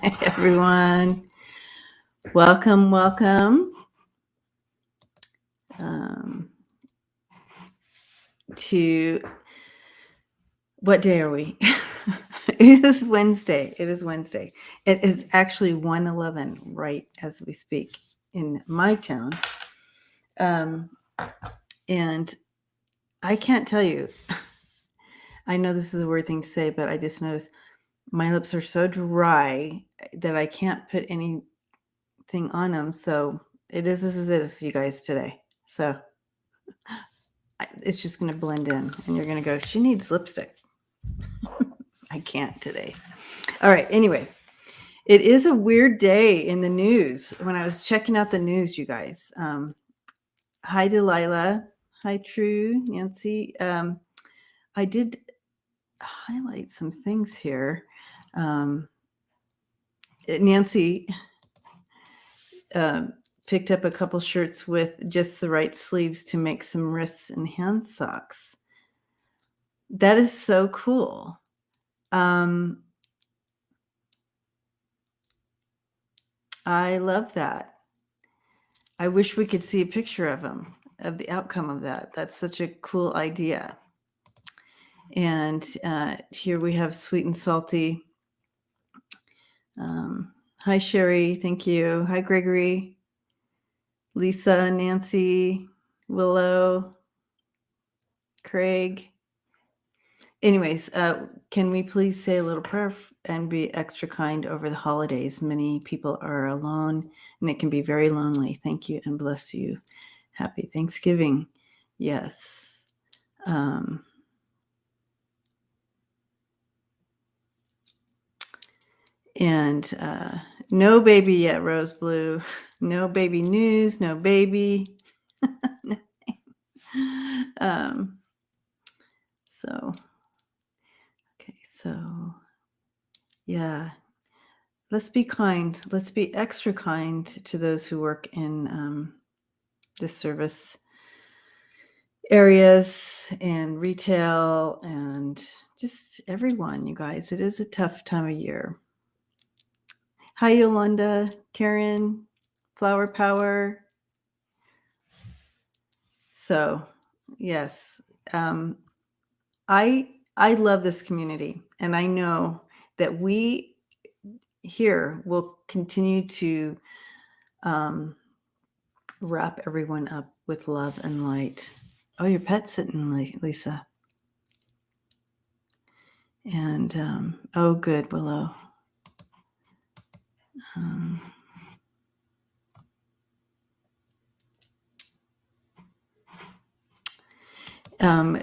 Everyone. Welcome to what day are we? It is Wednesday. It is actually 1:11 right as we speak in my town. And I can't tell you. I know this is a weird thing to say, but I just noticed my lips are so dry that I can't put anything on them. So it is as it is, you guys, today. So it's just going to blend in and you're going to go, she needs lipstick. I can't today. All right. Anyway, it is a weird day in the news. When I was checking out the news, you guys, hi, Delilah. Hi, True, Nancy. I did highlight some things here. Nancy picked up a couple shirts with just the right sleeves to make some wrists and hand socks. That is so cool. I love that. I wish we could see a picture of them, of the outcome of that. That's such a cool idea. And here we have Sweet and Salty. Hi, Sherry. Thank you. Hi, Gregory. Lisa, Nancy, Willow, Craig. Anyways, can we please say a little prayer and be extra kind over the holidays? Many people are alone and it can be very lonely. Thank you and bless you. Happy Thanksgiving. Yes. And no baby yet, Rose Blue. No baby news, no baby. So, okay, so yeah, let's be kind. Let's be extra kind to those who work in the service areas and retail and just everyone, you guys. It is a tough time of year. Hi, Yolanda, Karen, Flower Power. So, yes, I love this community, and I know that we here will continue to wrap everyone up with love and light. Oh, your pet's sitting, Lisa. And oh, good, Willow.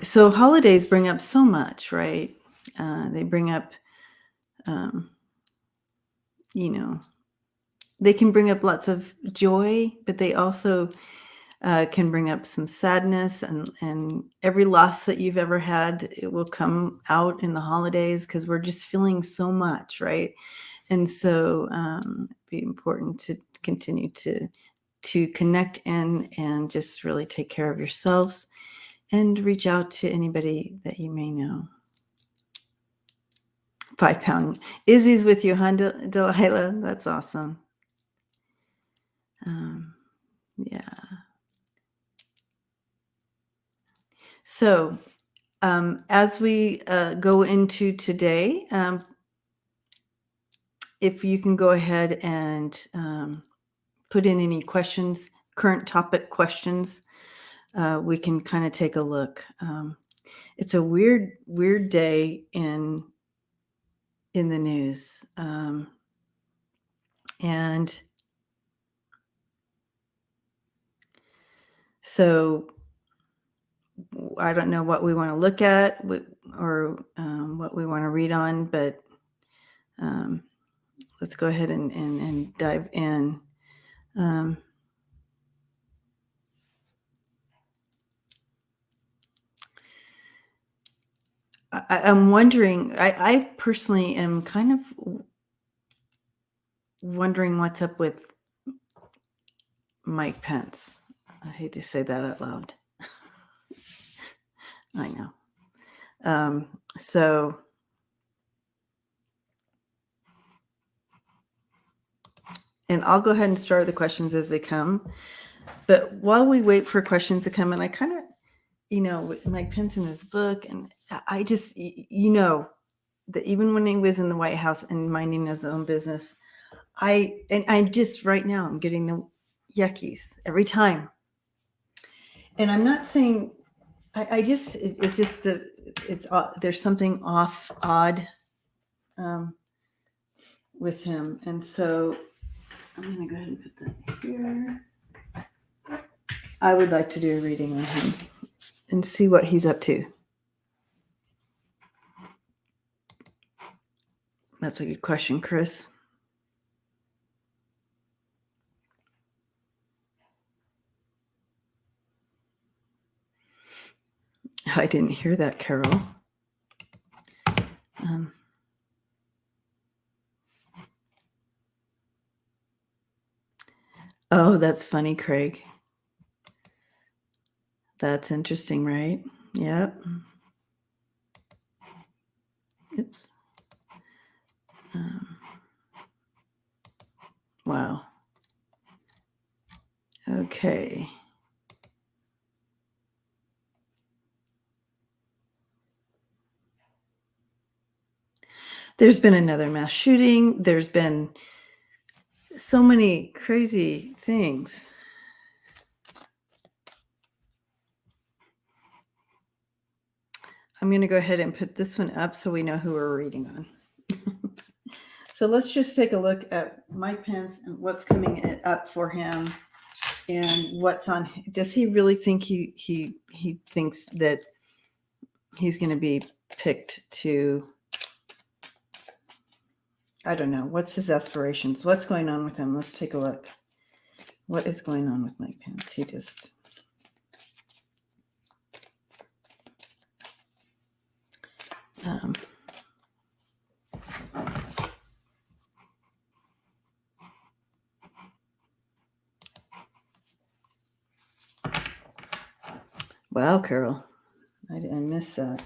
So holidays bring up so much, right? They bring up, they can bring up lots of joy, but they also can bring up some sadness, and every loss that you've ever had, it will come out in the holidays because we're just feeling so much, right? And so it'd be important to continue to connect in and just really take care of yourselves and reach out to anybody that you may know. 5-pound Izzy's with you, huh, Delilah? That's awesome. Yeah. So as we go into today, if you can go ahead and put in any questions, current topic questions, we can kind of take a look. It's a weird day in the news. And so I don't know what we want to look at or what we want to read on, but let's go ahead and dive in. I'm wondering, I personally am kind of wondering what's up with Mike Pence. I hate to say that out loud. I know. So And I'll go ahead and start the questions as they come. But while we wait for questions to come in, I kind of, with Mike Pence in his book, and I just, that even when he was in the White House and minding his own business, I'm just right now, I'm getting the yuckies every time. And I'm not saying, there's something odd with him. And so I'm going to go ahead and put that here. I would like to do a reading on him and see what he's up to. That's a good question, Chris. I didn't hear that, Carol. Oh, that's funny, Craig. That's interesting, right? Yep. Oops. Wow. Okay. There's been another mass shooting. There's been so many crazy things. I'm going to go ahead and put this one up so we know who we're reading on. So let's just take a look at Mike Pence and what's coming up for him and what's on. Does he really think he thinks that he's going to be picked to, I don't know, what's his aspirations? What's going on with him? Let's take a look. What is going on with Mike Pence? He just... wow, Carol. I missed that.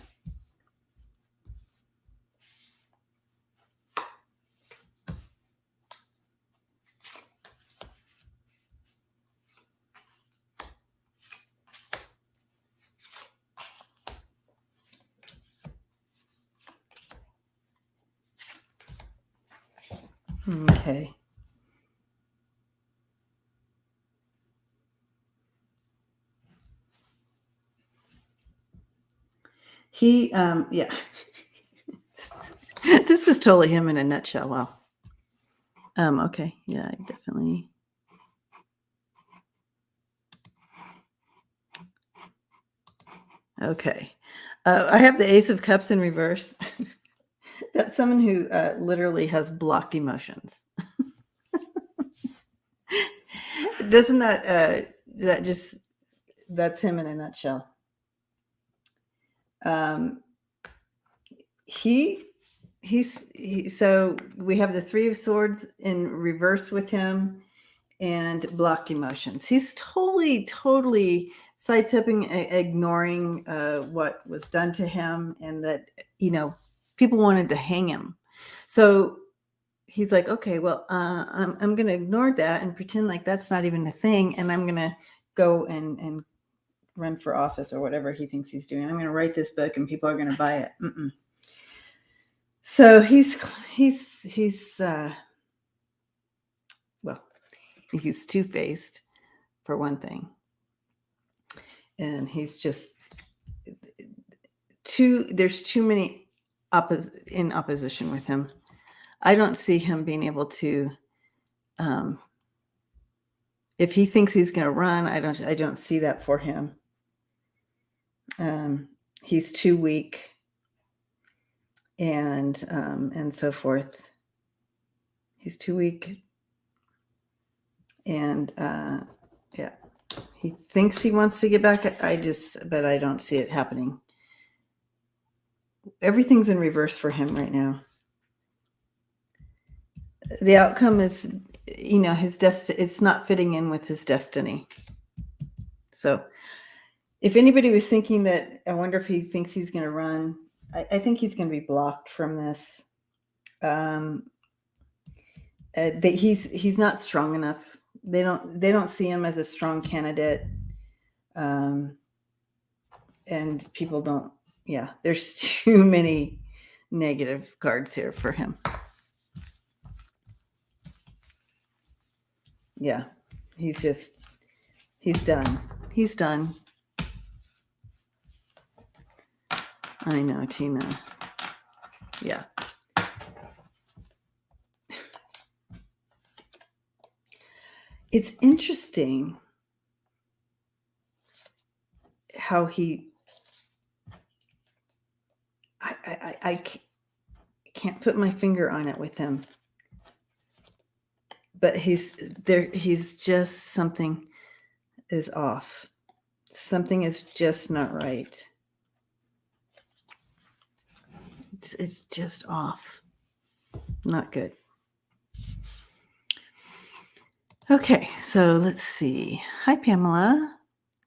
Okay. He, yeah. This is totally him in a nutshell. Wow. Okay. Yeah, I definitely. Okay. I have the Ace of Cups in reverse. That's someone who literally has blocked emotions. Doesn't that that's him in a nutshell. So we have the Three of Swords in reverse with him and blocked emotions. He's totally sidestepping, ignoring what was done to him, and that, people wanted to hang him. So he's like, okay, well, I'm going to ignore that and pretend like that's not even a thing. And I'm going to go and run for office or whatever he thinks he's doing. I'm going to write this book and people are going to buy it. So he's two-faced for one thing. And he's just there's too many in opposition with him. I don't see him being able to, if he thinks he's going to run, I don't see that for him. He's too weak and so forth. He's too weak. And yeah, he thinks he wants to get back. But I don't see it happening. Everything's in reverse for him right now. The outcome is, his destiny. It's not fitting in with his destiny. So if anybody was thinking that, I wonder if he thinks he's going to run, I think he's going to be blocked from this. He's not strong enough. They don't see him as a strong candidate, and people don't. Yeah, there's too many negative cards here for him. Yeah, he's done. He's done. I know, Tina. Yeah. It's interesting how I can't put my finger on it with him, but he's just something is off. Something is just not right. It's just off. Not good. Okay, so let's see. Hi, Pamela,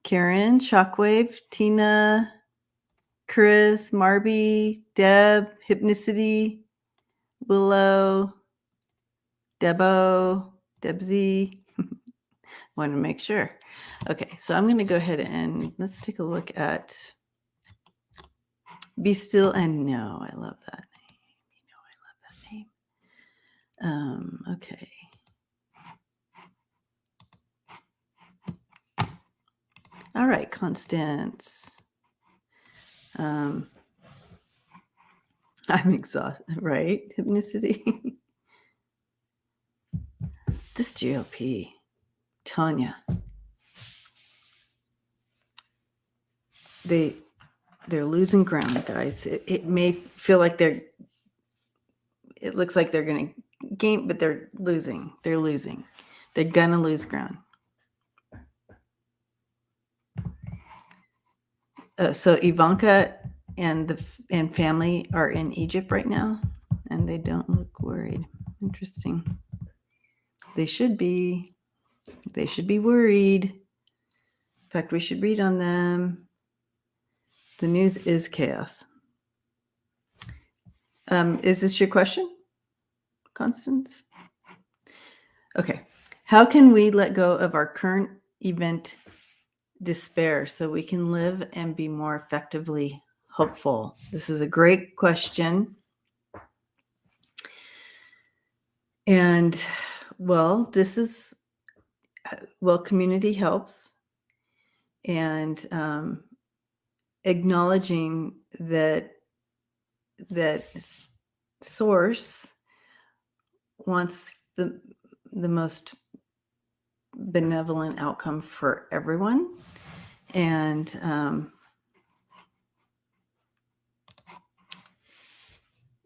Karen, Shockwave, Tina, Chris, Marby, Deb, Hypnicity, Willow, Debsy. Want to make sure. Okay, so I'm going to go ahead and let's take a look at Be Still and Know. I love that name. I love that name. Okay. All right, Constance. I'm exhausted, right? Hypnicity. This GOP, Tanya. They're losing ground, guys. It may feel like it looks like they're going to gain, but they're losing. They're losing. They're going to lose ground. So Ivanka and family are in Egypt right now, and they don't look worried. Interesting. They should be. They should be worried. In fact, we should read on them. The news is chaos. Is this your question, Constance? Okay. How can we let go of our current event despair so we can live and be more effectively hopeful? This is a great question. And community helps, and acknowledging that source wants the most benevolent outcome for everyone, and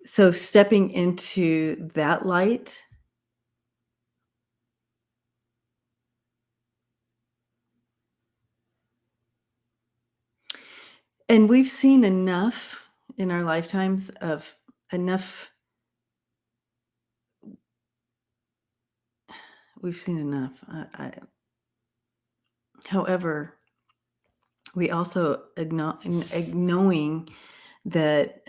so stepping into that light and we've seen enough in our lifetimes of enough. We've seen enough. However, we also knowing that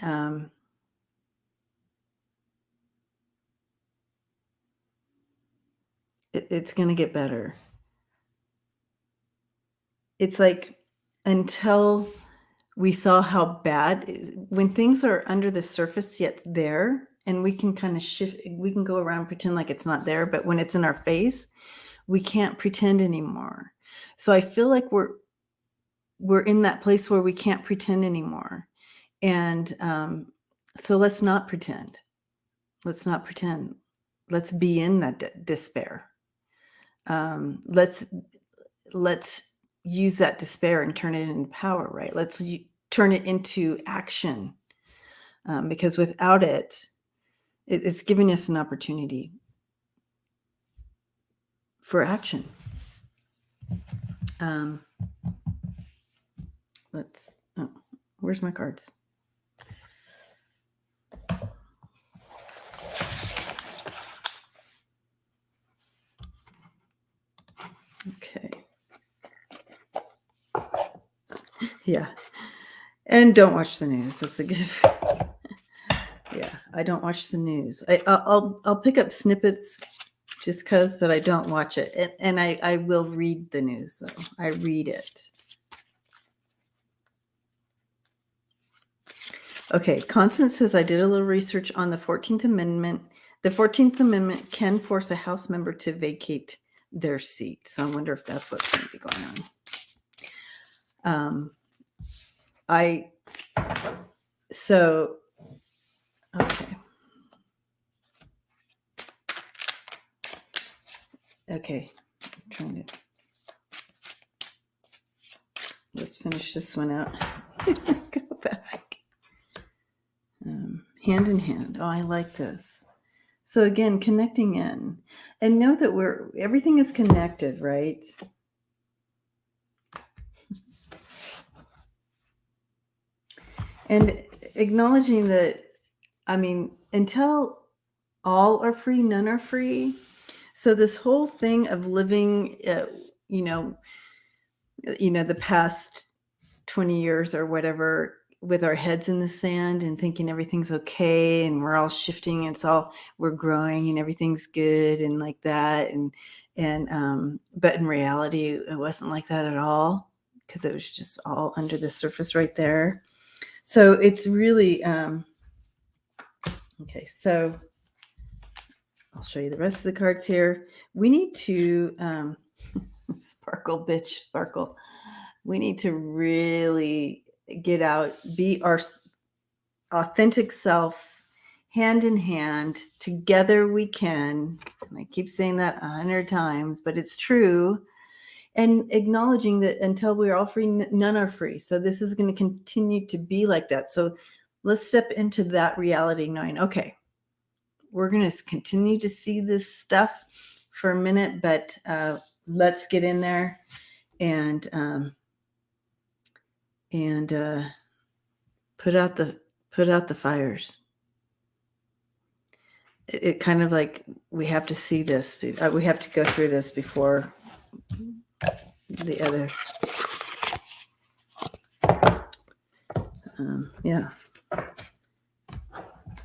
it's going to get better. It's like until we saw how bad, when things are under the surface yet there, and we can kind of shift, we can go around and pretend like it's not there, but when it's in our face, we can't pretend anymore. So I feel like we're in that place where we can't pretend anymore. And so let's not pretend. Let's not pretend. Let's be in that despair. Let's use that despair and turn it into power, right? Let's turn it into action, because without it, it's giving us an opportunity for action. Where's my cards? Okay. Yeah. And don't watch the news. That's a good. Yeah, I don't watch the news. I'll pick up snippets just because, but I don't watch it. And I will read the news, though. I read it. Okay, Constance says, I did a little research on the 14th Amendment. The 14th Amendment can force a House member to vacate their seat. So I wonder if that's what's going to be going on. Okay. Okay, let's finish this one out. Go back. Hand in hand. Oh, I like this. So again, connecting in, and know that everything is connected, right? And acknowledging that, I mean, until all are free, none are free. So this whole thing of living, the past 20 years or whatever, with our heads in the sand and thinking everything's okay and we're all shifting, we're growing and everything's good and like that. But in reality, it wasn't like that at all, because it was just all under the surface right there. So it's really, okay, so I'll show you the rest of the cards here. We need to, sparkle, bitch, sparkle. We need to really get out, be our authentic selves, hand in hand. Together we can. And I keep saying that 100 times, but it's true. And acknowledging that until we're all free, none are free. So this is going to continue to be like that. So let's step into that reality, knowing, okay, we're going to continue to see this stuff for a minute, but let's get in there and put out the fires. It kind of like, we have to see this. We have to go through this before the other. Yeah. I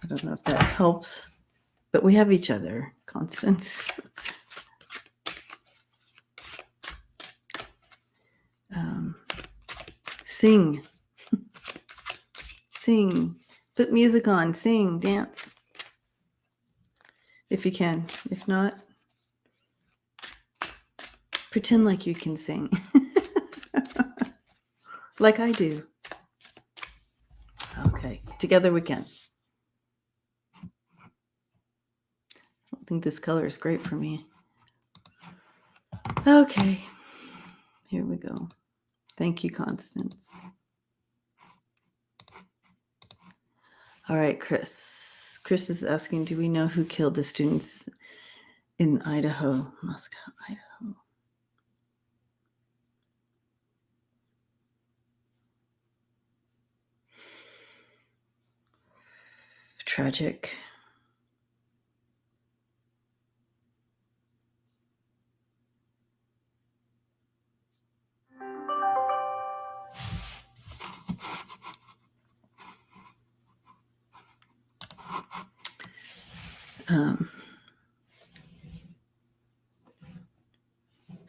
don't know if that helps, but we have each other, Constance. Sing. Sing. Put music on. Sing. Dance. If you can. If not, pretend like you can sing. Like I do. Okay. Together we can. I don't think this color is great for me. Okay. Here we go. Thank you, Constance. All right, Chris. Chris is asking, do we know who killed the students in Idaho, Moscow, Idaho? Tragic.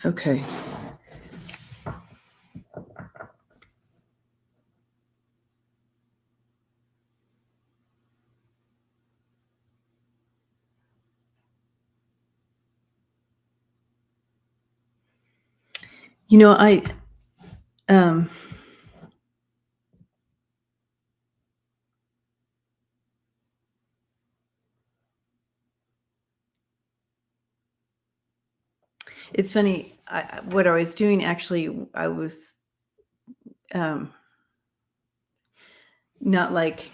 Okay. You know, it's funny. What I was doing, actually, I was not like,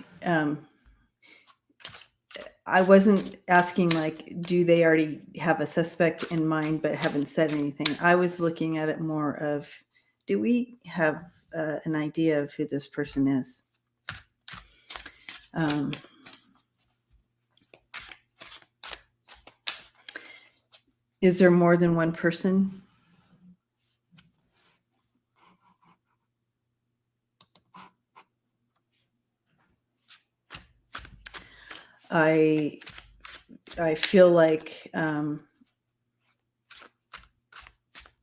I wasn't asking like, do they already have a suspect in mind but haven't said anything? I was looking at it more of, do we have an idea of who this person is? Is there more than one person? I feel like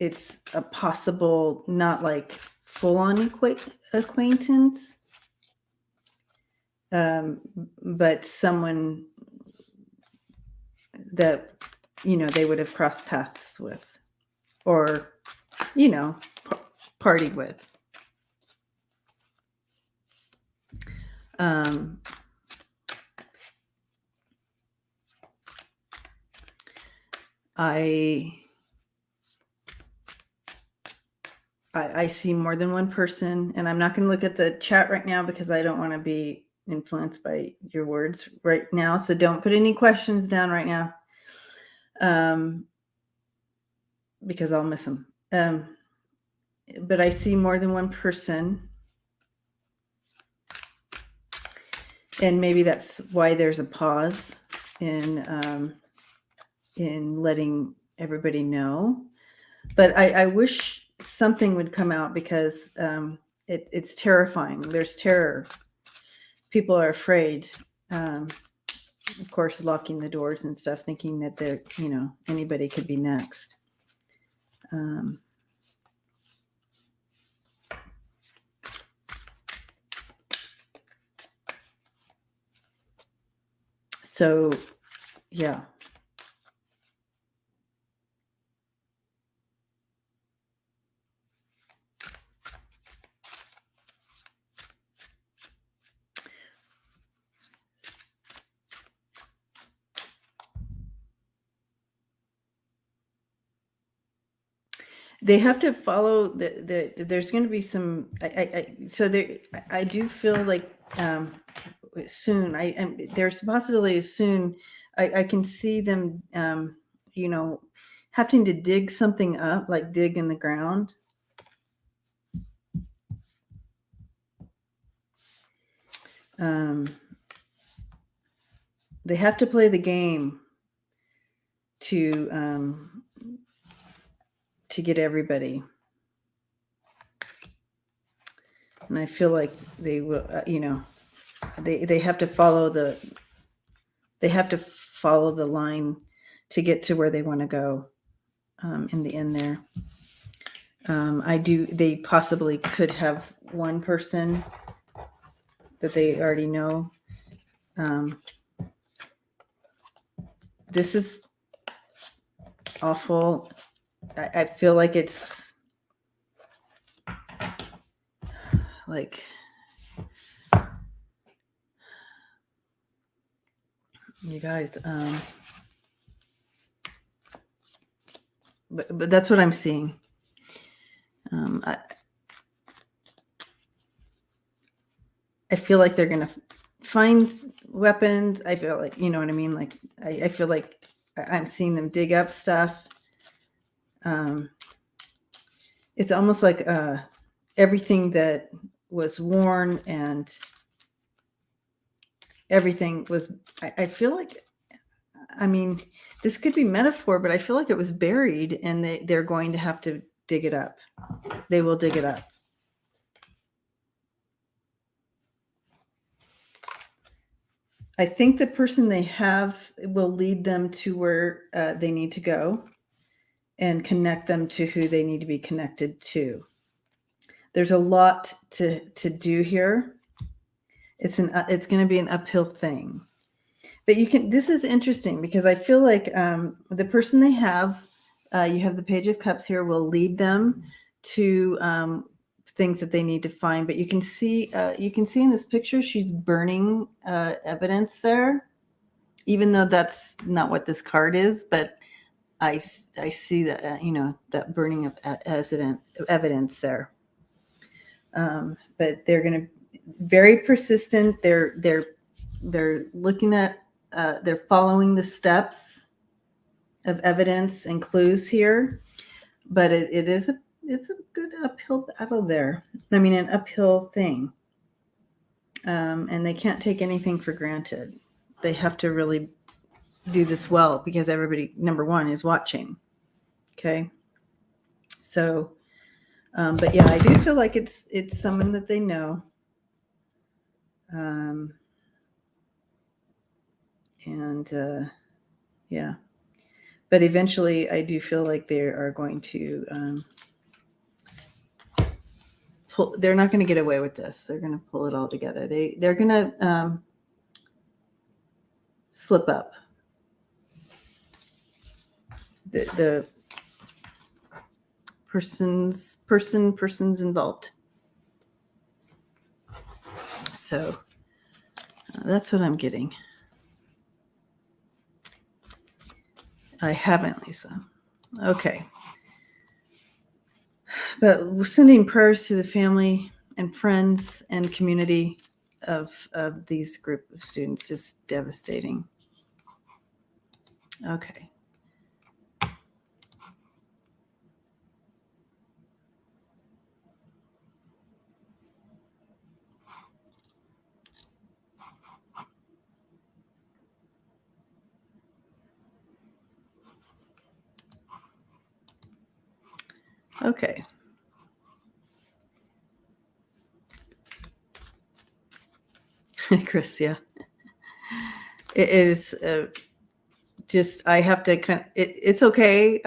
it's a possible, not like full-on acquaintance, but someone that, they would have crossed paths with, or, partied with. I see more than one person, and I'm not going to look at the chat right now because I don't want to be influenced by your words right now. So don't put any questions down right now, because I'll miss them. But I see more than one person, and maybe that's why there's a pause in letting everybody know. But I wish something would come out, because it's terrifying. There's terror. People are afraid, of course, locking the doors and stuff, thinking that anybody could be next. So, yeah. They have to follow there's going to be some, I do feel like soon, there's a possibility soon, I can see them, having to dig something up, like dig in the ground. They have to play the game to get everybody. And I feel like they will, they have to follow the line to get to where they want to go, in the end there. They possibly could have one person that they already know. This is awful. I feel like it's like, you guys, but that's what I'm seeing. I feel like they're gonna find weapons. I feel like, you know what I mean? Like, I feel like I'm seeing them dig up stuff. It's almost like everything that was worn and everything was, I feel like, this could be metaphor, but I feel like it was buried, and they're going to have to dig it up. They will dig it up. I think the person they have will lead them to where they need to go and connect them to who they need to be connected to. There's a lot to do here. It's going to be an uphill thing. But this is interesting, because I feel like the person they have, you have the Page of Cups here, will lead them to things that they need to find. But you can see in this picture, she's burning evidence there, even though that's not what this card is. But I see that, that burning of evidence there. But they're going to very persistent. They're looking at, they're following the steps of evidence and clues here, but it's a good uphill battle there. An uphill thing. And they can't take anything for granted. They have to really do this well, because everybody, number one, is watching. Okay. So, but yeah, I do feel like it's someone that they know. And yeah, But eventually, I do feel like they are going to they're not going to get away with this. They're going to pull it all together. They're going to slip up. The persons involved. So that's what I'm getting. I haven't, Lisa. Okay. But we're sending prayers to the family and friends and community of these group of students. Just devastating. Okay. Okay. Chris, yeah. It is just, I have to kind of, it's okay.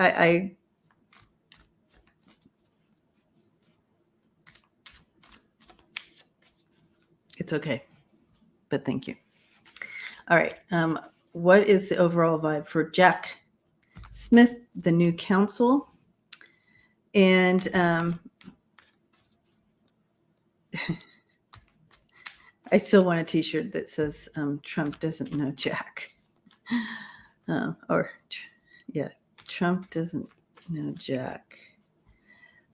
It's okay. But thank you. All right. What is the overall vibe for Jack Smith, the new counsel? And I still want a T-shirt that says Trump doesn't know Jack. Trump doesn't know Jack.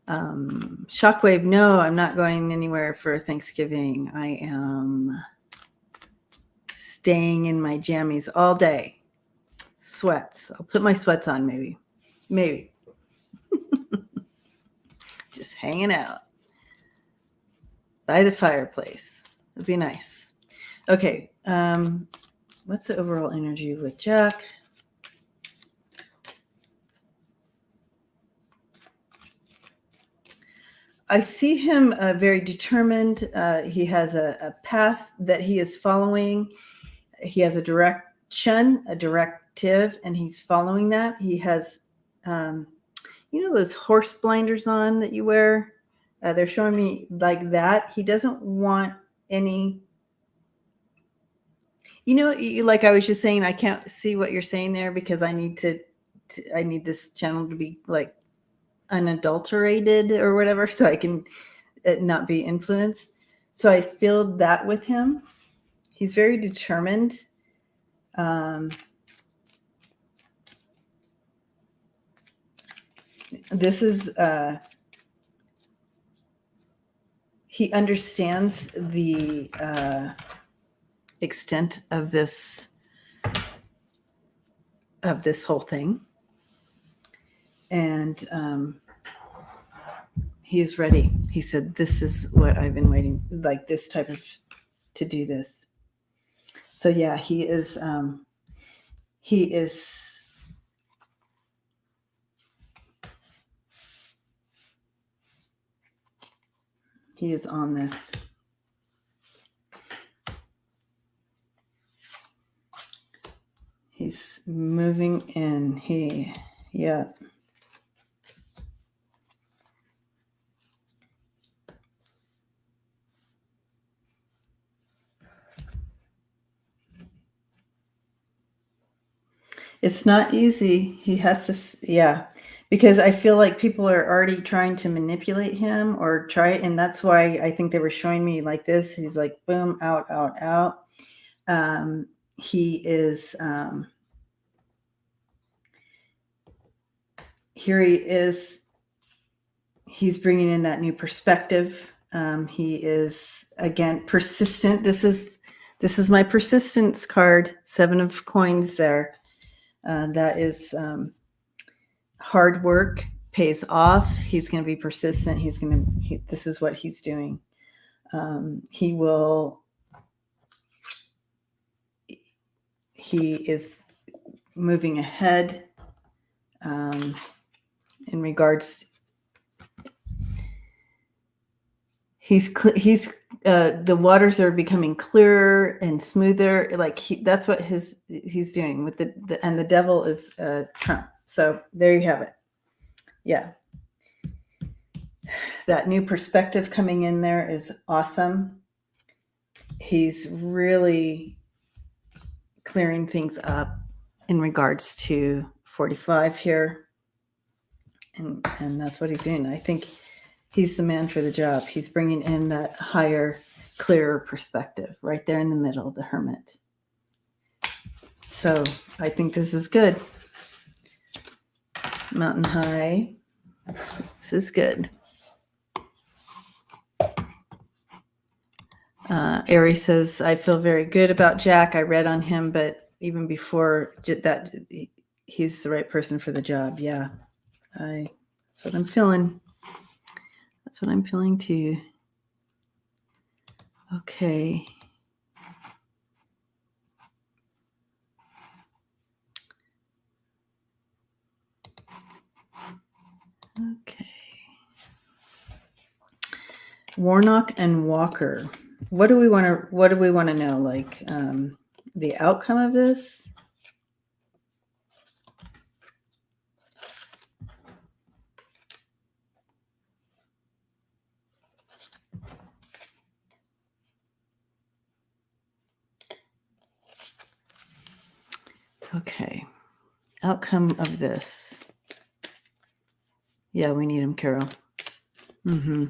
Shockwave, no, I'm not going anywhere for Thanksgiving. I am staying in my jammies all day. Sweats. I'll put my sweats on, maybe. Just hanging out by the fireplace. It'd be nice. Okay. What's the overall energy with Jack? I see him very determined. He has a path that he is following. He has a direction, a directive, and he's following that. He has, those horse blinders on that you wear? They're showing me like that. He doesn't want any, like I was just saying, I can't see what you're saying there because I need I need this channel to be like unadulterated or whatever, so I can not be influenced. So I feel that with him. He's very determined. This is he understands the extent of this whole thing, and he is ready. He said, "This is what I've been waiting, like this type of to do this." So yeah, he is. He is on this. He's moving in. Yeah. It's not easy. He has to, because I feel like people are already trying to manipulate him or try it. And that's why I think they were showing me like this. He's like, boom, out, out, out. He is, here he is. He's bringing in that new perspective. He is, again, persistent. This is my persistence card, 7 of coins there. That is hard work pays off. He's going to be persistent. This is what he's doing. He is moving ahead in regards. The waters are becoming clearer and smoother. Like that's what he's doing with the devil is Trump. So there you have it. Yeah. That new perspective coming in there is awesome. He's really clearing things up in regards to 45 here. And that's what he's doing. I think he's the man for the job. He's bringing in that higher, clearer perspective right there in the middle, the Hermit. So I think this is good. Mountain High. This is good. Aries says, I feel very good about Jack. I read on him, but even before that, he's the right person for the job. Yeah, that's what I'm feeling. That's what I'm feeling too. Okay. Okay. Warnock and Walker. What do we want to know? Like the outcome of this? Okay. Outcome of this. Yeah, we need him, Carol. Mm-hmm.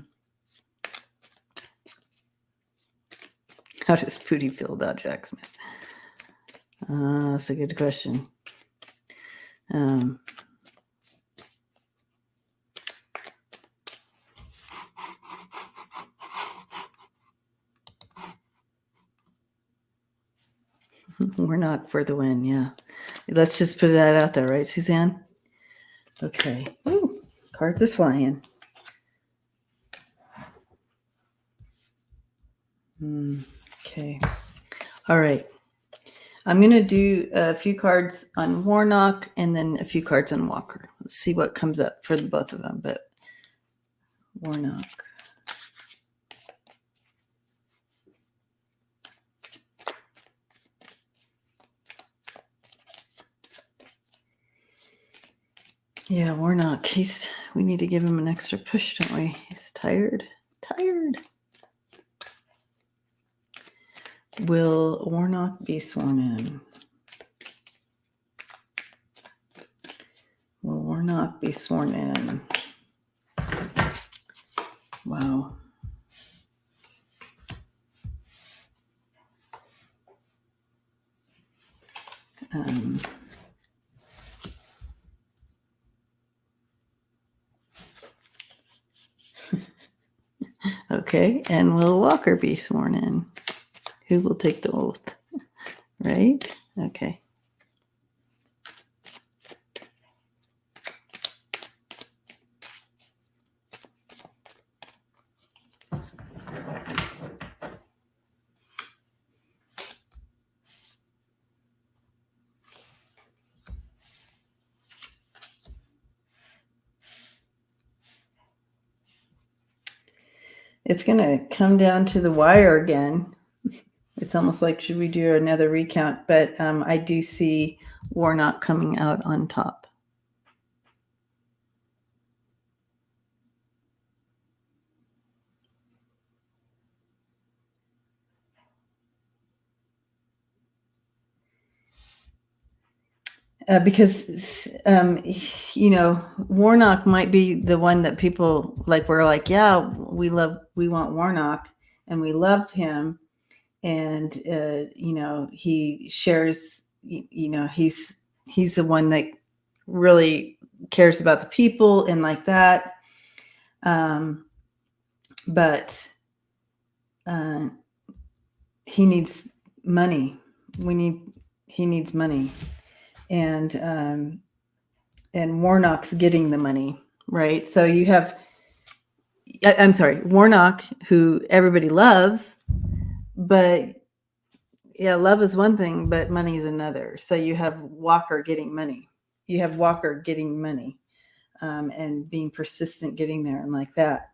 How does Pootie feel about Jack Smith? That's a good question. We're not for the win, yeah. Let's just put that out there, right, Suzanne? Okay. Ooh, cards are flying. Okay. All right. I'm going to do a few cards on Warnock and then a few cards on Walker. Let's see what comes up for the both of them. But Warnock. Yeah, Warnock. We need to give him an extra push, don't we? He's tired. Will Warnock be sworn in? Will Warnock be sworn in? Wow. Okay, and will Walker be sworn in? Who will take the oath? Right? Okay. It's going to come down to the wire again. It's almost like, should we do another recount? But I do see Warnock coming out on top. Because, Warnock might be the one that people we're like, yeah, we want Warnock and we love him. And, he shares, he's the one that really cares about the people and like that. But he needs money. He needs money. And Warnock's getting the money, right? So you have, I'm sorry, Warnock, who everybody loves, but yeah, love is one thing, but money is another. So you have Walker getting money. And being persistent getting there and like that.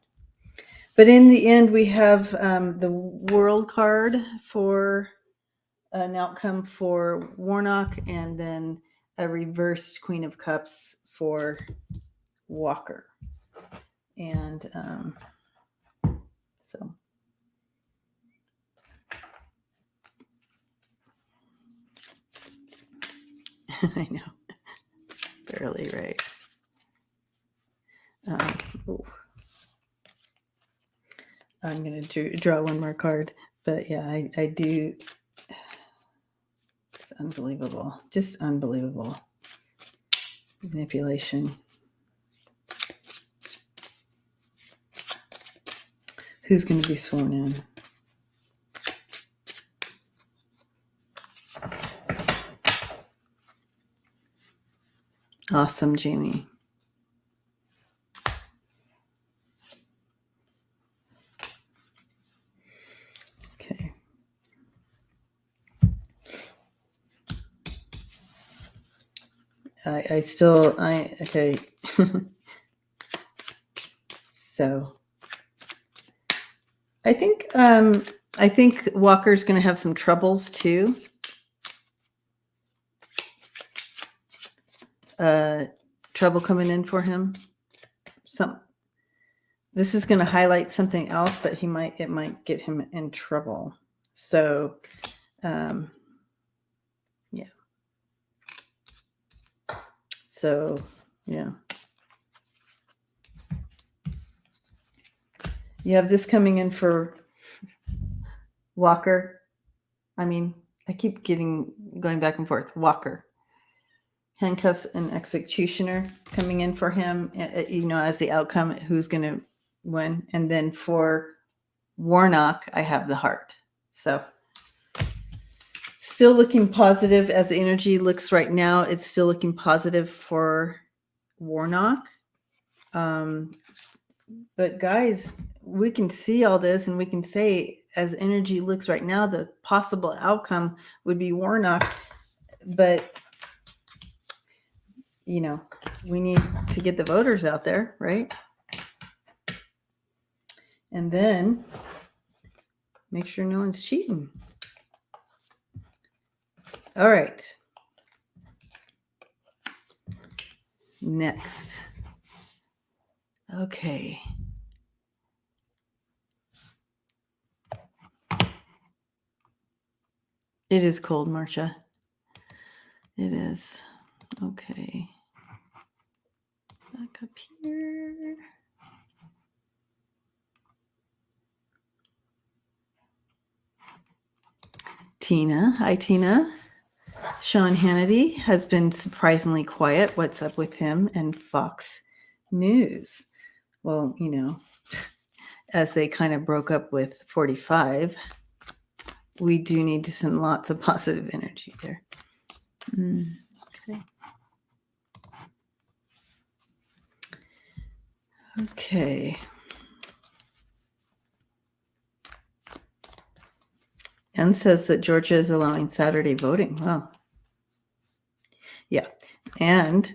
But in the end, we have the World card for an outcome for Warnock, and then a reversed Queen of Cups for Walker. And so I know, barely right. I'm going to draw one more card, but yeah, I do. It's unbelievable, just unbelievable manipulation. Who's going to be sworn in? Awesome, Jamie. Okay. Okay. So I think Walker's going to have some troubles too. Trouble coming in for him. This is going to highlight something else that it might get him in trouble. So, yeah. So, yeah. You have this coming in for Walker. I mean, I keep going back and forth. Walker. Handcuffs and executioner coming in for him, as the outcome, who's going to win. And then for Warnock, I have the heart. So still looking positive as the energy looks right now. It's still looking positive for Warnock. But guys, we can see all this and we can say, as energy looks right now, the possible outcome would be Warnock. But, we need to get the voters out there, right? And then make sure no one's cheating. All right. Next. Okay. It is cold, Marcia. It is. Okay. Back up here. Tina. Hi, Tina. Sean Hannity has been surprisingly quiet. What's up with him and Fox News? Well, as they kind of broke up with 45, we do need to send lots of positive energy there. Okay. Okay. And says that Georgia is allowing Saturday voting. Wow. Yeah. And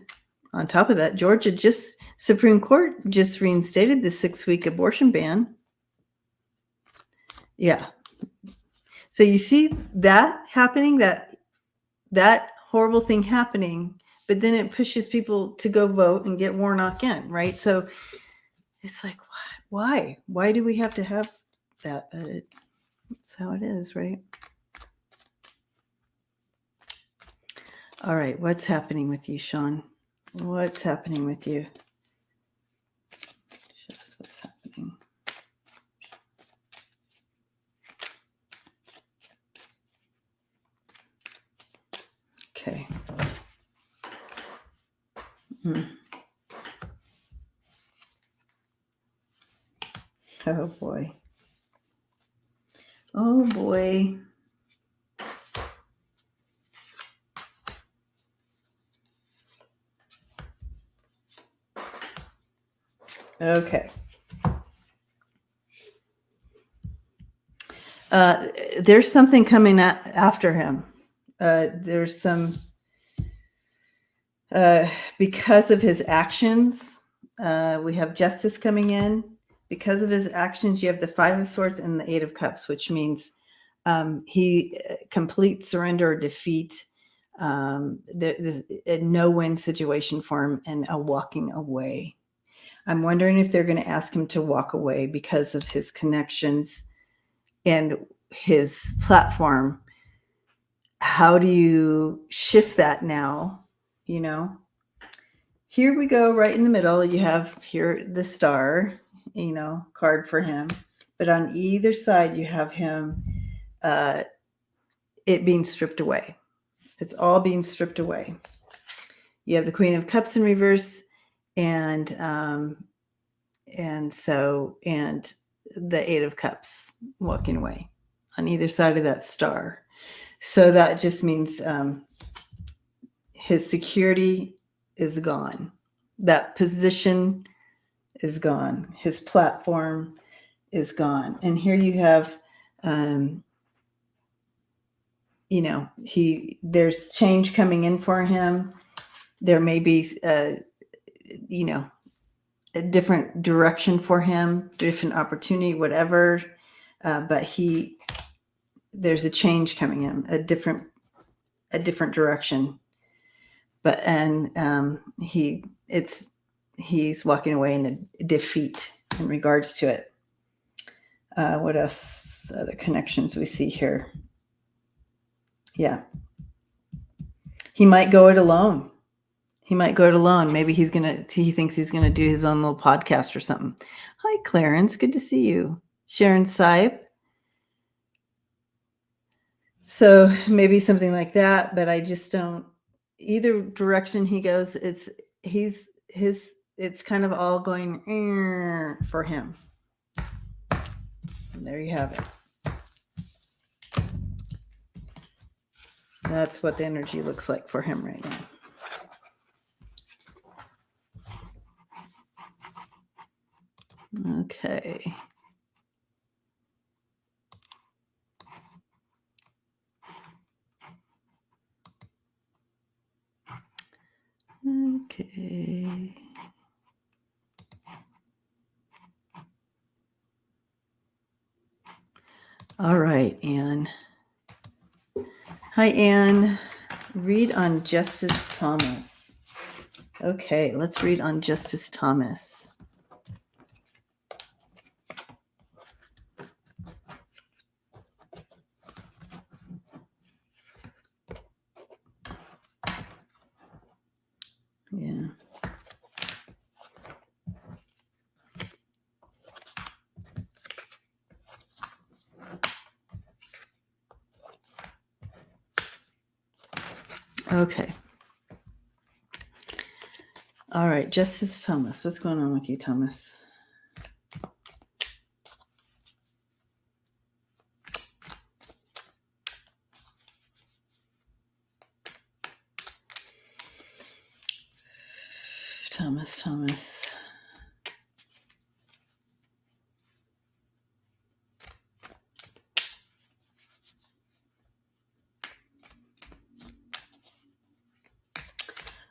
on top of that, Supreme Court just reinstated the 6-week abortion ban. Yeah. So you see that happening, that horrible thing happening, but then it pushes people to go vote and get Warnock in, right? So it's like, why? Why do we have to have that? But that's how it is, right? All right, what's happening with you, Sean? What's happening with you? Show us what's happening. Okay. Oh boy. Oh boy. Okay. There's something coming after him. There's some, because of his actions, we have justice coming in. Because of his actions, you have the 5 of Swords and the 8 of Cups, which means he complete surrender or defeat There's a no-win situation for him and a walking away. I'm wondering if they're going to ask him to walk away because of his connections and his platform. How do you shift that now? You know, here we go, right in the middle. You have here the star, card for him. But on either side, you have him, it being stripped away. It's all being stripped away. You have the Queen of Cups in reverse, and the Eight of Cups walking away on either side of that star. So that just means his security is gone. That position is gone. His platform is gone. And here you have, there's change coming in for him. There may be, a different direction for him, different opportunity, whatever. But there's a change coming in, a different direction. But he's walking away in a defeat in regards to it. What else? Other connections we see here. Yeah. He might go it alone. Maybe he thinks he's gonna do his own little podcast or something. Hi, Clarence. Good to see you. Sharon Sipe. So maybe something like that, but I just don't. Either direction he goes, it's kind of all going for him. And there you have it. That's what the energy looks like for him right now. Okay. Okay. All right, Anne. Hi, Anne. Read on Justice Thomas. Okay, let's read on Justice Thomas. Yeah. Okay. All right, Justice Thomas. What's going on with you, Thomas? Thomas.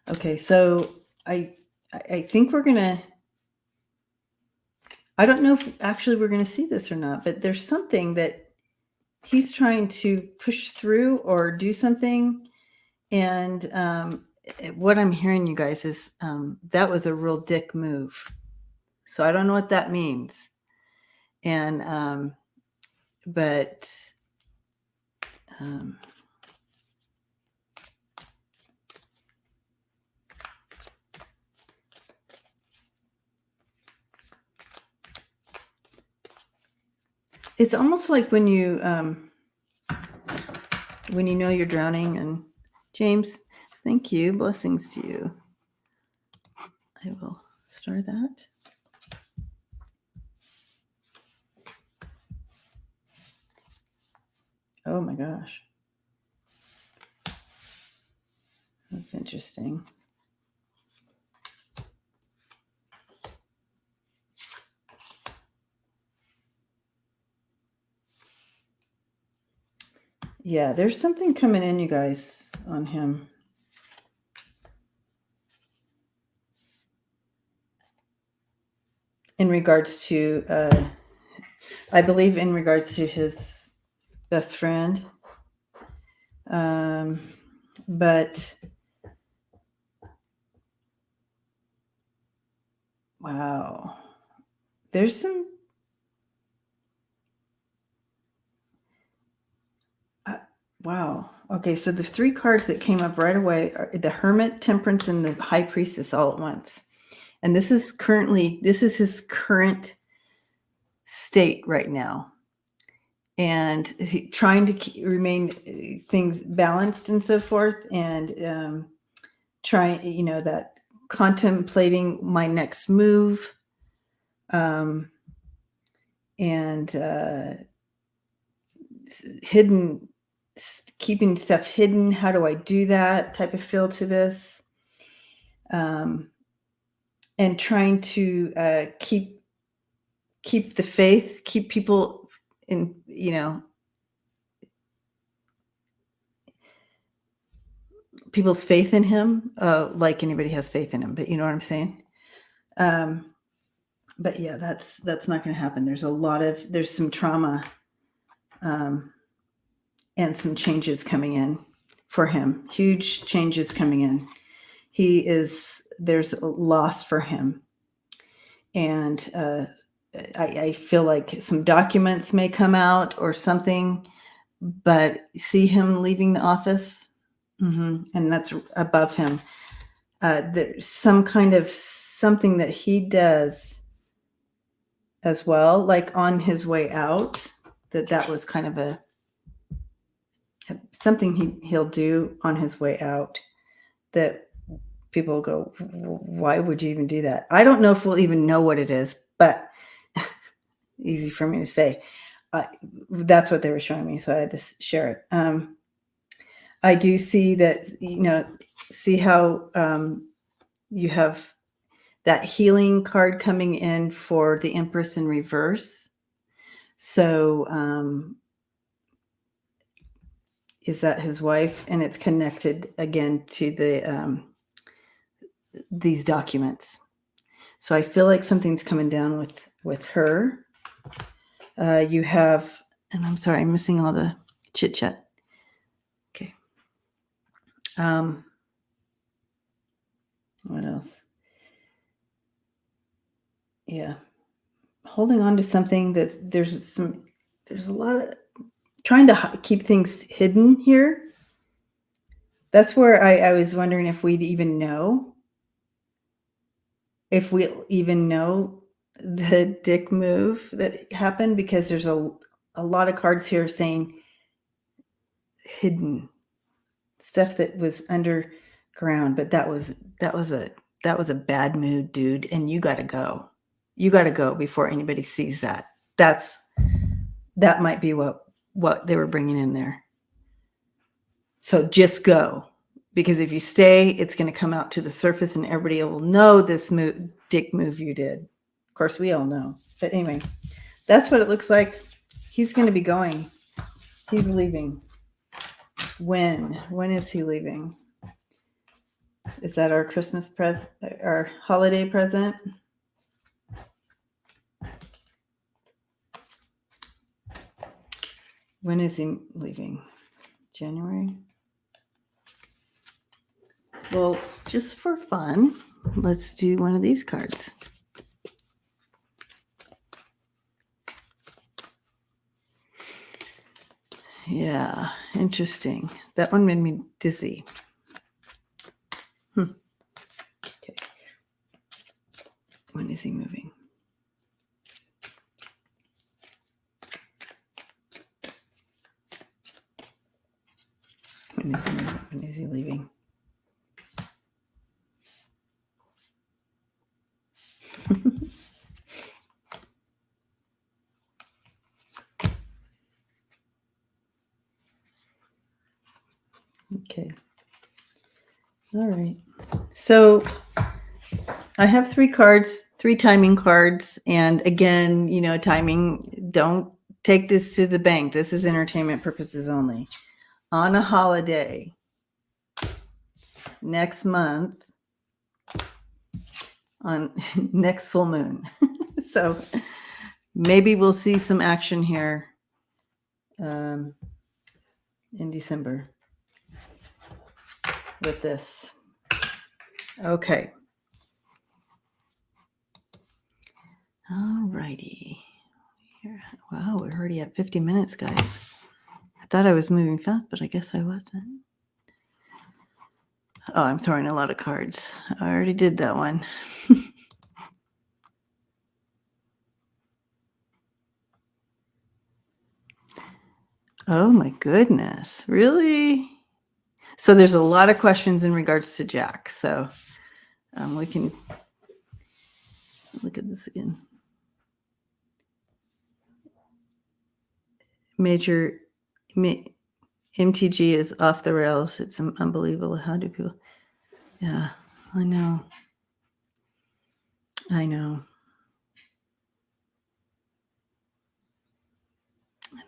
Okay, so I think we're gonna. I don't know if actually we're gonna see this or not, but there's something that he's trying to push through or do something, and what I'm hearing, you guys, is that was a real dick move. So I don't know what that means, and but. It's almost like when you know you're drowning. And James, thank you. Blessings to you. I will start that. Oh my gosh. That's interesting. Yeah, there's something coming in, you guys, on him. In regards to, I believe in regards to his best friend. But wow, there's some. Wow. Okay, so the 3 cards that came up right away are the Hermit, Temperance, and the High Priestess all at once. And this is his current state right now. And trying to remain things balanced and so forth, and trying, that contemplating my next move, and hidden, keeping stuff hidden. How do I do that type of feel to this? And trying to keep the faith, keep people in, people's faith in him, like anybody has faith in him, but you know what I'm saying? But yeah, that's not going to happen. There's some trauma, and some changes coming in for him. Huge changes coming in. There's a loss for him. And I feel like some documents may come out or something, but see him leaving the office, and that's above him. There's some kind of something that he does as well, like on his way out, that was kind of something he'll do on his way out that people go, why would you even do that? I don't know if we'll even know what it is, but easy for me to say. That's what they were showing me, so I had to share it. I do see that, see how you have that healing card coming in for the Empress in reverse. So is that his wife? And it's connected again to these documents. So I feel like something's coming down with her. You have, and I'm sorry, I'm missing all the chit chat. Okay. What else? Yeah. Holding on to something there's a lot of trying to keep things hidden here. That's where I was wondering if we'd even know. If we'll even know the dick move that happened, because there's a lot of cards here saying hidden stuff that was underground, but that was a bad mood, dude, and you got to go. You got to go before anybody sees that. That might be what they were bringing in there. So just go, because if you stay, it's going to come out to the surface and everybody will know this dick move you did. Of course, we all know. But anyway, that's what it looks like. He's going to be going. He's leaving. When is he leaving? Is that our Christmas present, our holiday present? When is he leaving? January? Well, just for fun, let's do one of these cards. Yeah, interesting. That one made me dizzy. Okay. When is he moving? When is he moving? When is he leaving? Okay. All right. So I have 3 cards, 3 timing cards. And again, timing, don't take this to the bank. This is entertainment purposes only. On a holiday next month, on next full moon. So maybe we'll see some action here in December. with this. Okay. All righty. Wow, we're already at 50 minutes, guys. I thought I was moving fast, but I guess I wasn't. Oh, I'm throwing a lot of cards. I already did that one. Oh my goodness. Really? So there's a lot of questions in regards to Jack. So we can look at this again. Major MTG is off the rails. It's unbelievable. How do people? Yeah, I know. I know. I know.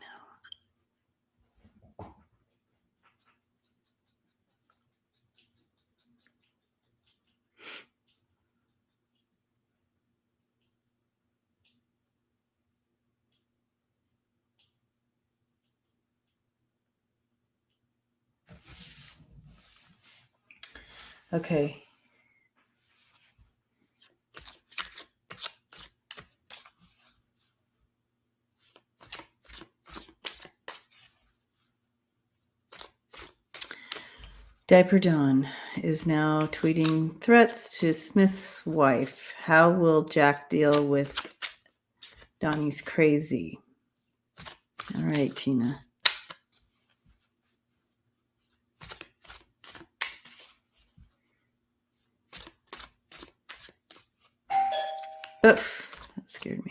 Okay. Diaper Dawn is now tweeting threats to Smith's wife. How will Jack deal with Donnie's crazy? All right, Tina. Ugh, that scared me.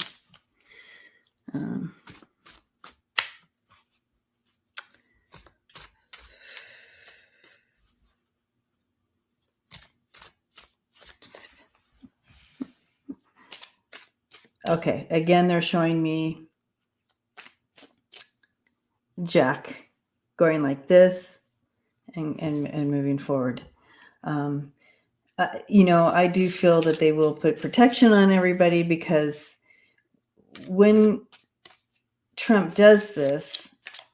Okay, again, they're showing me Jack going like this and moving forward. I do feel that they will put protection on everybody, because when Trump does this,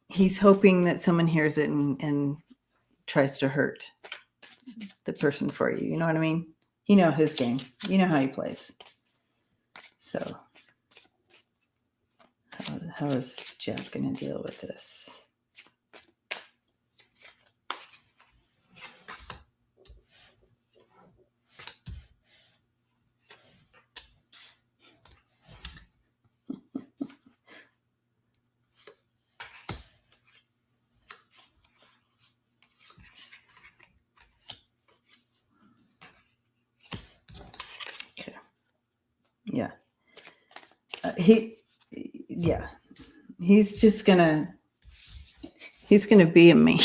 he's hoping that someone hears it and tries to hurt the person for you. You know what I mean? You know his game. You know how he plays. So how is Jack going to deal with this? Okay. Yeah. He's just gonna be a me.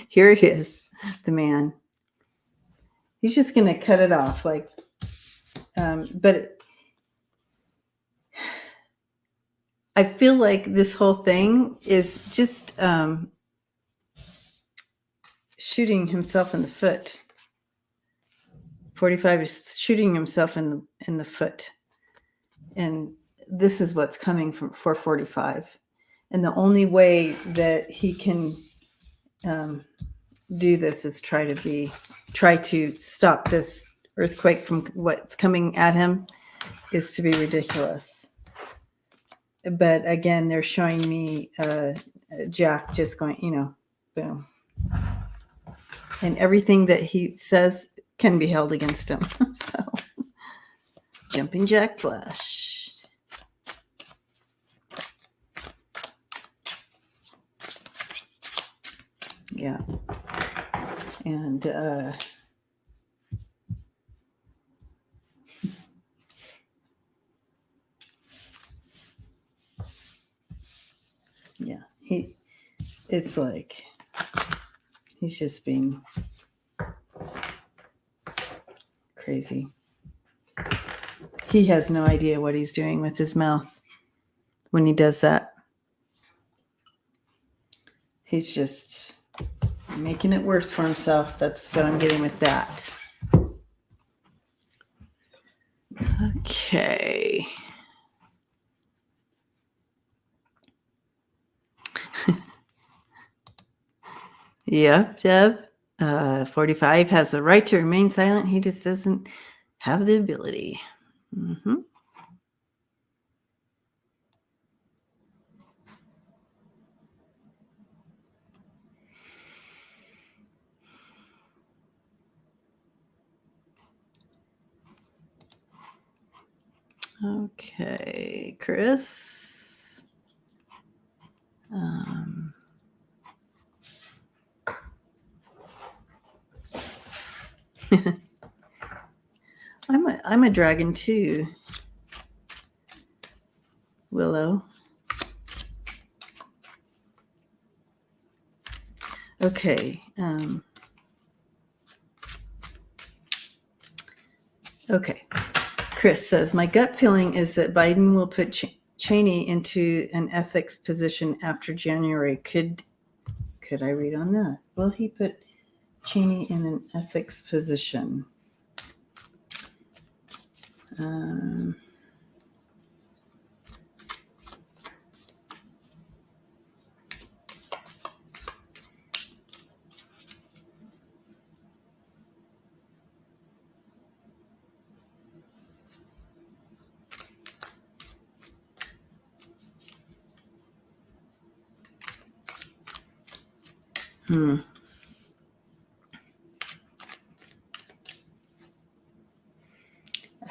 Here he is, the man. He's just gonna cut it off, like, but I feel like this whole thing is just shooting himself in the foot. 45 is shooting himself in the foot, and this is what's coming from 445. And the only way that he can do this is try to stop this earthquake from what's coming at him, is to be ridiculous. But again, they're showing me Jack just going, boom. And everything that he says can be held against him. So, jumping Jack Flash. Yeah. And yeah, it's like he's just being crazy. He has no idea what he's doing with his mouth when he does that. He's just making it worse for himself. That's what I'm getting with that. Okay. Yep, Deb. 45 has the right to remain silent. He just doesn't have the ability. Mm-hmm. Okay, Chris. I'm a dragon too, Willow. Okay. Okay. Chris says, my gut feeling is that Biden will put Cheney into an ethics position after January. Could I read on that? Will he put Cheney in an ethics position?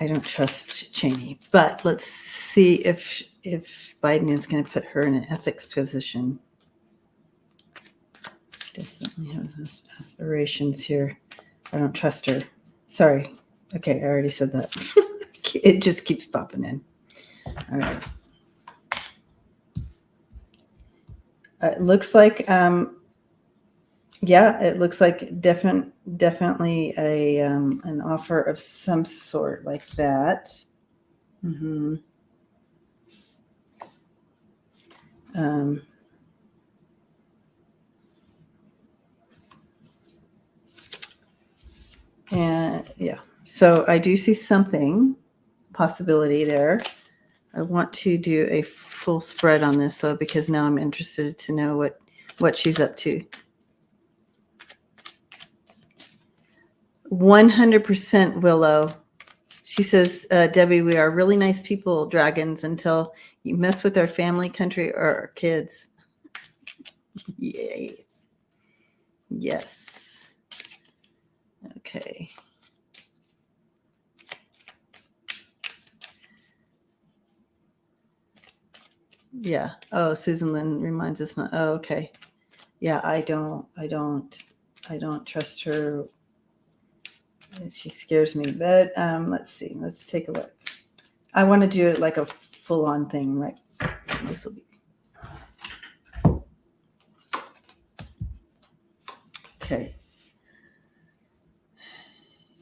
I don't trust Cheney, but let's see if Biden is going to put her in an ethics position. Definitely has aspirations here. I don't trust her. Sorry. Okay, I already said that. It just keeps popping in. All right. It looks like, it looks like definitely an offer of some sort like that. Mm-hmm. And yeah, so I do see something, possibility there. I want to do a full spread on this, though, because now I'm interested to know what she's up to. 100% Willow. She says, Debbie, we are really nice people, dragons, until you mess with our family, country, or our kids. Yes. Yes. Okay. Yeah. Oh, Susan Lynn reminds us not. Oh, okay. Yeah, I don't trust her. She scares me. But let's see. Let's take a look. I want to do it like a full-on thing, right? This will be okay.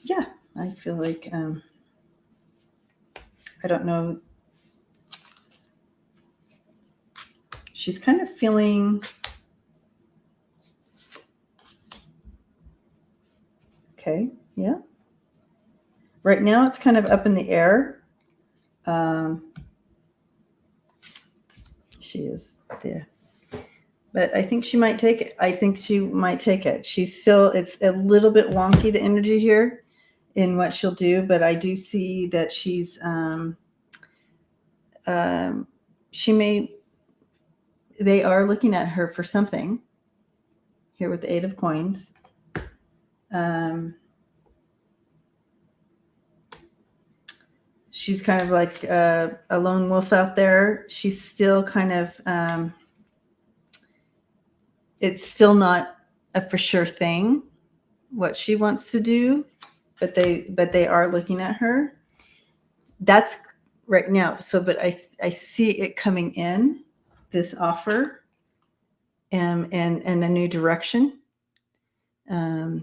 Yeah, I feel like I don't know. She's kind of feeling okay. Yeah. Right now, it's kind of up in the air. She is there. But I think she might take it. She's still, it's a little bit wonky, the energy here in what she'll do, but I do see that she's, they are looking at her for something here with the 8 of Coins. She's kind of like a lone wolf out there. She's still kind of, it's still not a for sure thing what she wants to do, but they are looking at her. That's right now. So, but I see it coming in, this offer, and a new direction that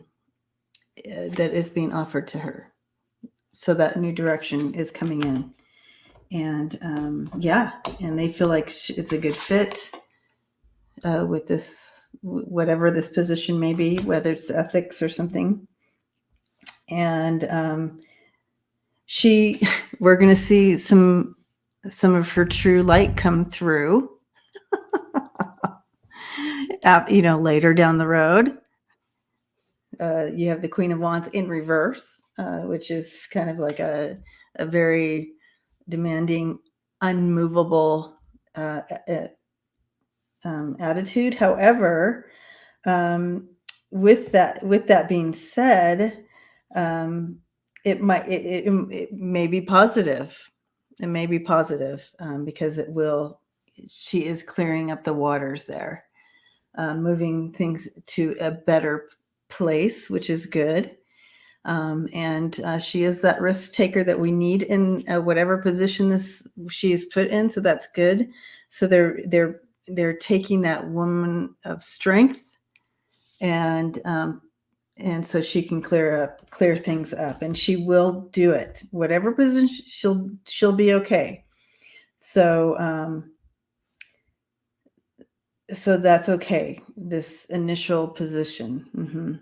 is being offered to her. So that new direction is coming in, and and they feel like it's a good fit with this, whatever this position may be, whether it's ethics or something. And we're going to see some of her true light come through, later down the road. you have the Queen of Wands in reverse, which is kind of like a very demanding, unmovable attitude. However, with that being said, it may be positive. It may be positive because she is clearing up the waters there, moving things to a better place, which is good. And she is that risk taker that we need in whatever position she is put in. So that's good. So they're taking that woman of strength, and so she can clear things up, and she will do it. Whatever position, she'll be okay. So so that's okay. This initial position. Mm-hmm.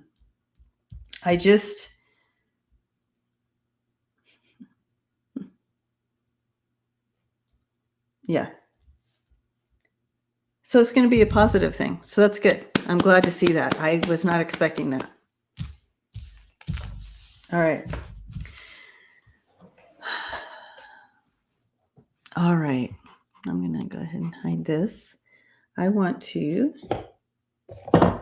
Yeah. So it's going to be a positive thing. So that's good. I'm glad to see that. I was not expecting that. All right. All right. I'm going to go ahead and hide this. I want to. Here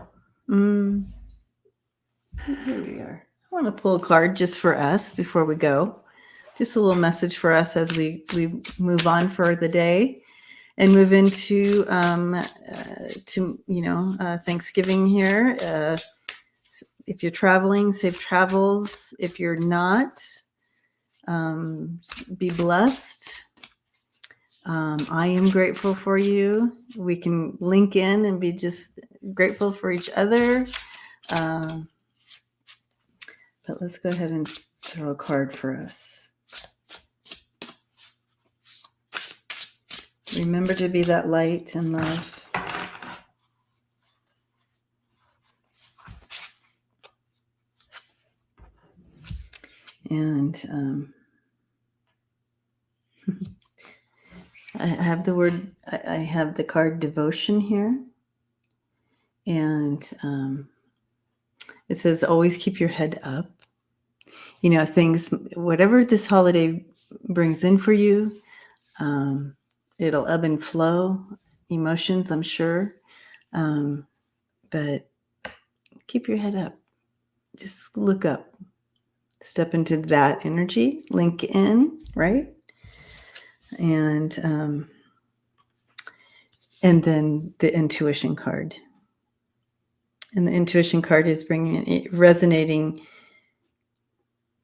we are. I want to pull a card just for us before we go. Just a little message for us as we move on for the day and move into Thanksgiving here. If you're traveling, safe travels. If you're not, be blessed. I am grateful for you. We can link in and be just grateful for each other. But let's go ahead and throw a card for us. Remember to be that light and love. And I have the card devotion here. And it says, always keep your head up. Things, whatever this holiday brings in for you, it'll ebb and flow, emotions, I'm sure. But keep your head up. Just look up. Step into that energy. Link in, right? And then the intuition card. And the intuition card is resonating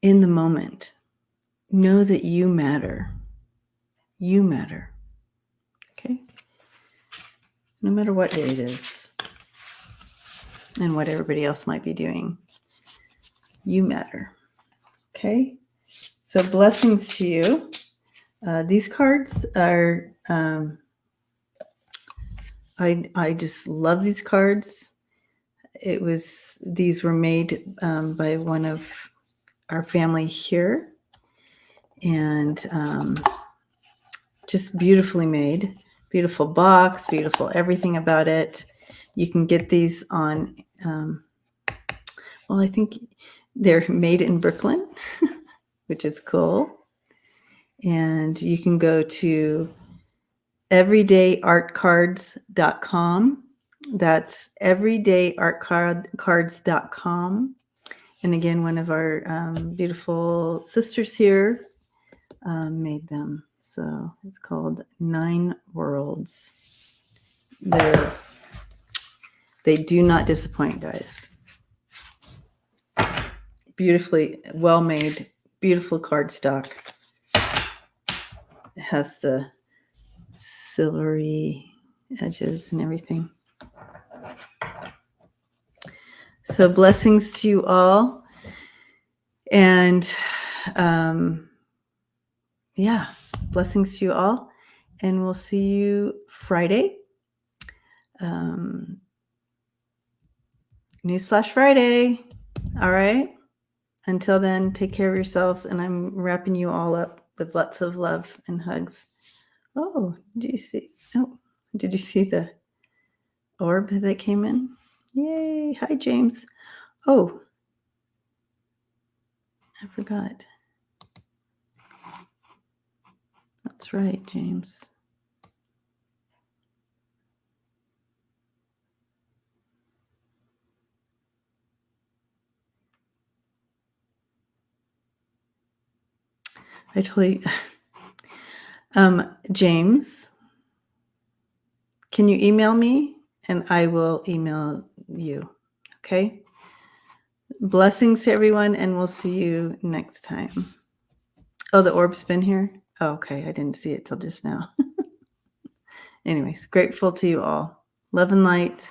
in the moment. Know that you matter. You matter. Okay? No matter what day it is and what everybody else might be doing, you matter. Okay? So blessings to you. These cards are, I just love these cards. These were made by one of our family here, and just beautifully made. Beautiful box, beautiful everything about it. You can get these on, I think they're made in Brooklyn, which is cool. And you can go to everydayartcards.com. That's everydayartcards.com. And again, one of our beautiful sisters here made them. So it's called 9 Worlds. They do not disappoint, guys. Beautifully well-made, beautiful cardstock. It has the silvery edges and everything. So blessings to you all. And blessings to you all. And we'll see you Friday. Newsflash Friday. All right. Until then, take care of yourselves. And I'm wrapping you all up with lots of love and hugs. Oh, did you see the orb that came in? Yay. Hi, James. Oh, I forgot. That's right, James. I totally. James, can you email me and I will email you? Okay. Blessings to everyone, and we'll see you next time. Oh, the orb's been here? Oh, okay. I didn't see it till just now. Anyways, grateful to you all. Love and light.